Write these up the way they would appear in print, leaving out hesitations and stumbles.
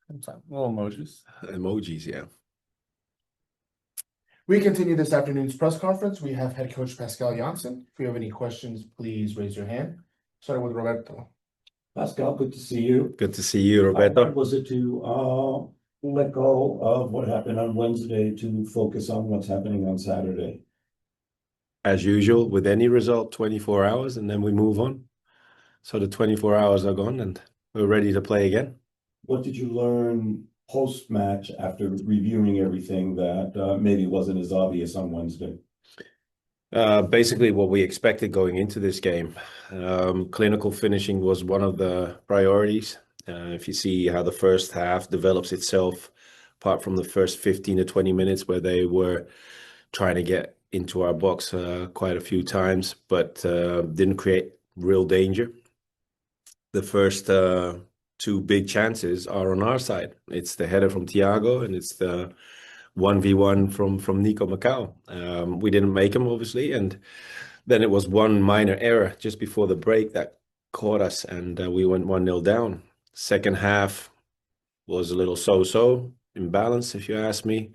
Little emojis. Emojis, yeah. We continue this afternoon's press conference. We have head coach Pascal Jansen. If you have any questions, please raise your hand. Starting with Roberto. Pascal, good to see you. Good to see you, How Roberto. hard was it to let go of what happened on Wednesday to focus on what's happening on Saturday? As usual, with any result, 24 hours, and then we move on. So the 24 hours are gone, and we're ready to play again. What did you learn post-match after reviewing everything that maybe wasn't as obvious on Wednesday? Basically what we expected going into this game. Clinical finishing was one of the priorities. If you see how the first half develops itself, apart from the first 15 to 20 minutes where they were trying to get into our box quite a few times, but didn't create real danger. The first two big chances are on our side. It's the header from Thiago and it's the 1v1 from Nico Macau. We didn't make them, obviously, and then it was one minor error just before the break that caught us, and we went 1-0 down. Second half was a little so-so, imbalanced, if you ask me,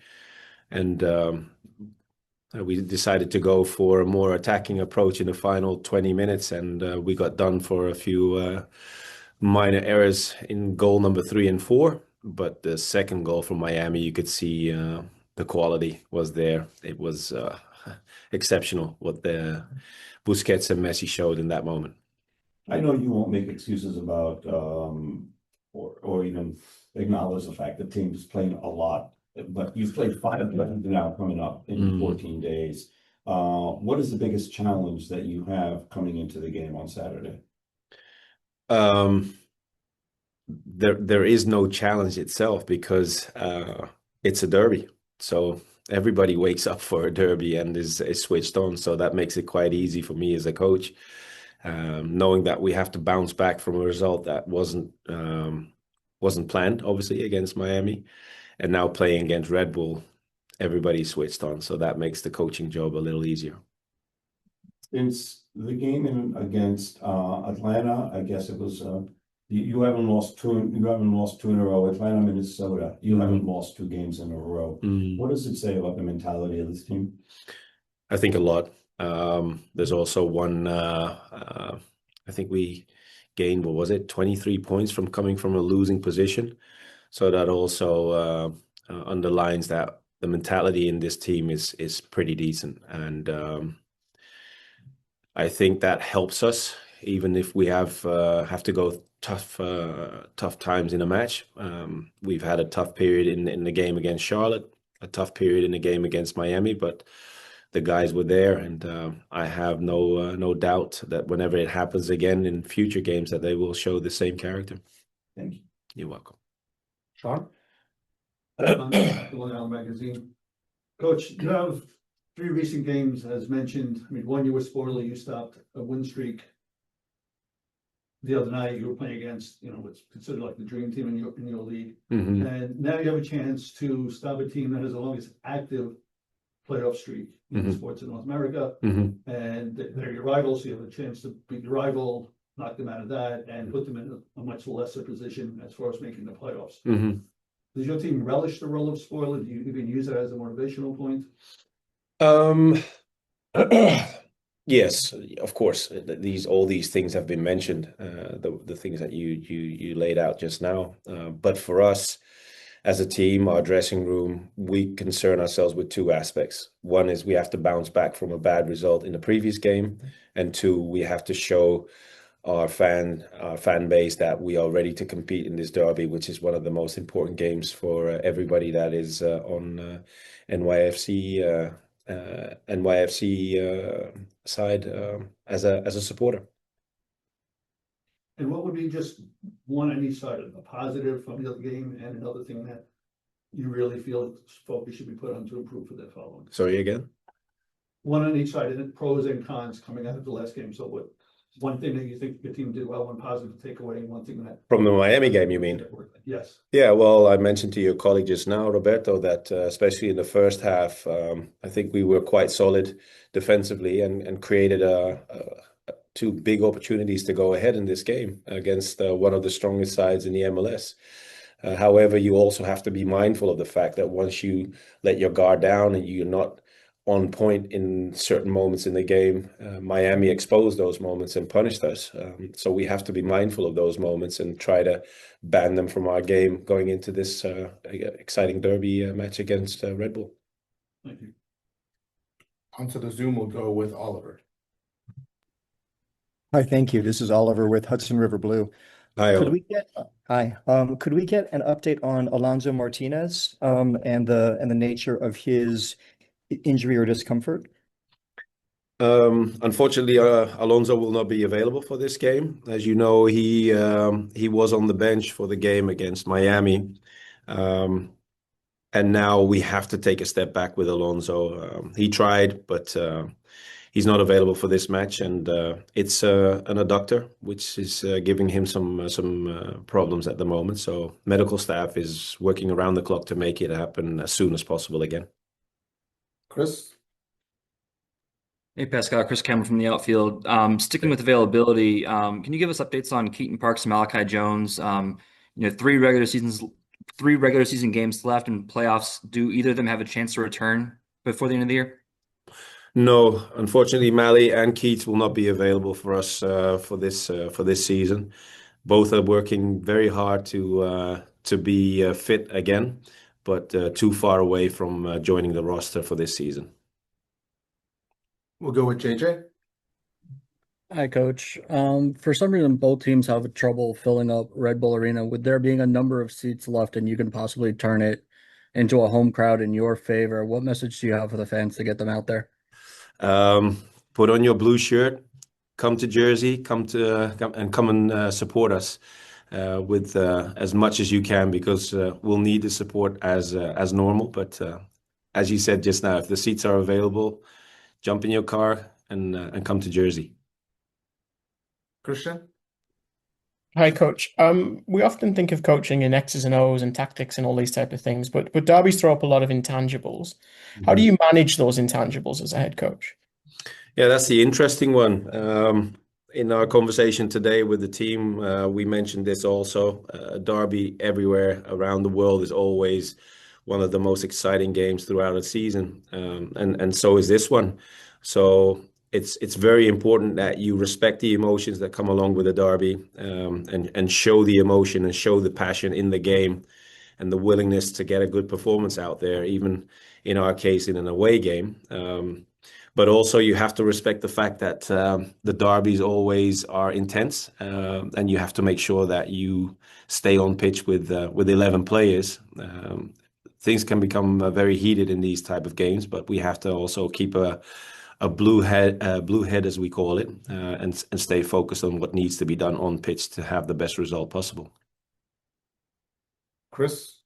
and we decided to go for a more attacking approach in the final 20 minutes, and we got done for a few minor errors in goal number 3 and 4. But the second goal from Miami, you could see the quality was there. It was exceptional what the Busquets and Messi showed in that moment. I know you won't make excuses about or even acknowledge the fact that the team is playing a lot, but you've played 5 games now coming up in 14 days. What is the biggest challenge that you have coming into the game on Saturday? There is no challenge itself because it's a derby. So everybody wakes up for a derby and is switched on. So that makes it quite easy for me as a coach, knowing that we have to bounce back from a result that wasn't planned, obviously, against Miami. And now playing against Red Bull, everybody's switched on. So that makes the coaching job a little easier. Since the game against Atlanta, I guess it was you haven't lost two in a row. Atlanta, Minnesota, you haven't lost 2 games in a row. What does it say about the mentality of this team? I think a lot. There's also one, I think we gained, what was it, 23 points from coming from a losing position. So that also underlines that the mentality in this team is pretty decent. And I think that helps us, even if we have to go tough times in a match. We've had a tough period in the game against Charlotte, a tough period in the game against Miami, but the guys were there, and I have no doubt that whenever it happens again in future games, that they will show the same character. Thank you. You're welcome. Sean? Magazine. Coach, you have 3 recent games, as mentioned. I mean, one you were spoiler, you stopped a win streak. The other night you were playing against, what's considered like the dream team in your league. And now you have a chance to stop a team that has the longest active playoff streak in sports in North America. And they're your rivals, so you have a chance to beat your rival, knock them out of that, and put them in a much lesser position as far as making the playoffs. Does your team relish the role of spoiler? Do you even use it as a motivational point? Yes, of course. All these things have been mentioned, the things that you laid out just now. But for us as a team, our dressing room, we concern ourselves with 2 aspects. One is we have to bounce back from a bad result in the previous game, and 2, we have to show our fan base that we are ready to compete in this derby, which is one of the most important games for everybody that is on NYCFC side as a supporter. And what would be just one on each side, a positive from the other game and another thing that you really feel focus should be put on to improve for the following? Sorry, again? One on each side, and pros and cons coming out of the last game. So what one thing that you think your team did well, one positive takeaway, and one thing that from the Miami game, you mean? Yes. Yeah, well, I mentioned to your colleague just now, Roberto, that especially in the first half, I think we were quite solid defensively and created 2 big opportunities to go ahead in this game against one of the strongest sides in the MLS. However, you also have to be mindful of the fact that once you let your guard down and you're not on point in certain moments in the game, Miami exposed those moments and punished us. So we have to be mindful of those moments and try to ban them from our game going into this exciting derby match against Red Bull. Thank you. Onto the Zoom, we'll go with Oliver. Hi, thank you. This is Oliver with Hudson River Blue. Hi, Could Oliver. we get could we get an update on Alonso Martinez and the nature of his injury or discomfort? Unfortunately, Alonso will not be available for this game. As you know, he was on the bench for the game against Miami. And now we have to take a step back with Alonso. He tried, but he's not available for this match, and it's an adductor, which is giving him some problems at the moment. So medical staff is working around the clock to make it happen as soon as possible again. Chris? Hey, Pascal, Chris Cameron from the outfield. Sticking with availability, can you give us updates on Keaton Parks and Malachi Jones? Three regular season games left in playoffs. Do either of them have a chance to return before the end of the year? No, unfortunately, Mally and Keats will not be available for us for this season. Both are working very hard to be fit again, but too far away from joining the roster for this season. We'll go with JJ. Hi, Coach. For some reason, both teams have trouble filling up Red Bull Arena. With there being a number of seats left and you can possibly turn it into a home crowd in your favor, what message do you have for the fans to get them out there? Put on your blue shirt, come to Jersey, come and support us with as much as you can, because we'll need the support as normal. But as you said just now, if the seats are available, jump in your car and come to Jersey. Christian? Hi, Coach. We often think of coaching in X's and O's and tactics and all these type of things, but derbies throw up a lot of intangibles. How do you manage those intangibles as a head coach? Yeah, that's the interesting one. In our conversation today with the team, we mentioned this also. Derby everywhere around the world is always one of the most exciting games throughout a season, and so is this one. So it's very important that you respect the emotions that come along with a derby, and show the emotion and show the passion in the game and the willingness to get a good performance out there, even in our case in an away game. But also you have to respect the fact that the derbies always are intense, and you have to make sure that you stay on pitch with 11 players. Things can become very heated in these type of games, but we have to also keep a blue head, as we call it, and stay focused on what needs to be done on pitch to have the best result possible. Chris?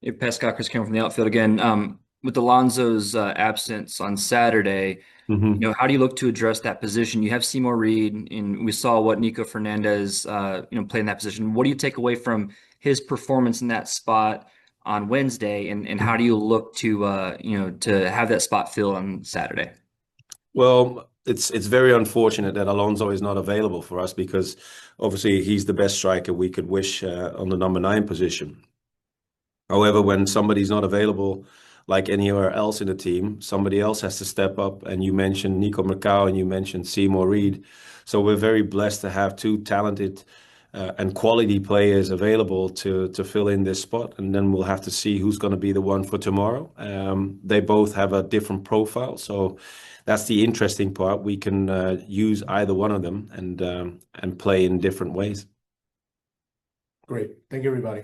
Hey, Pascal, Chris Cameron from the outfield again. With Alonso's absence on Saturday, how do you look to address that position? You have Seymour Reed, and we saw what Nico Fernandez, play in that position. What do you take away from his performance in that spot on Wednesday, and how do you look to to have that spot filled on Saturday? Well, it's very unfortunate that Alonso is not available for us, because obviously he's the best striker we could wish on the number 9 position. However, when somebody's not available, like anywhere else in the team, somebody else has to step up. And you mentioned Nico Mercado and you mentioned Seymour Reed. So we're very blessed to have 2 talented and quality players available to fill in this spot. And then we'll have to see who's going to be the one for tomorrow. They both have a different profile. So that's the interesting part. We can use either one of them and play in different ways. Great. Thank you, everybody.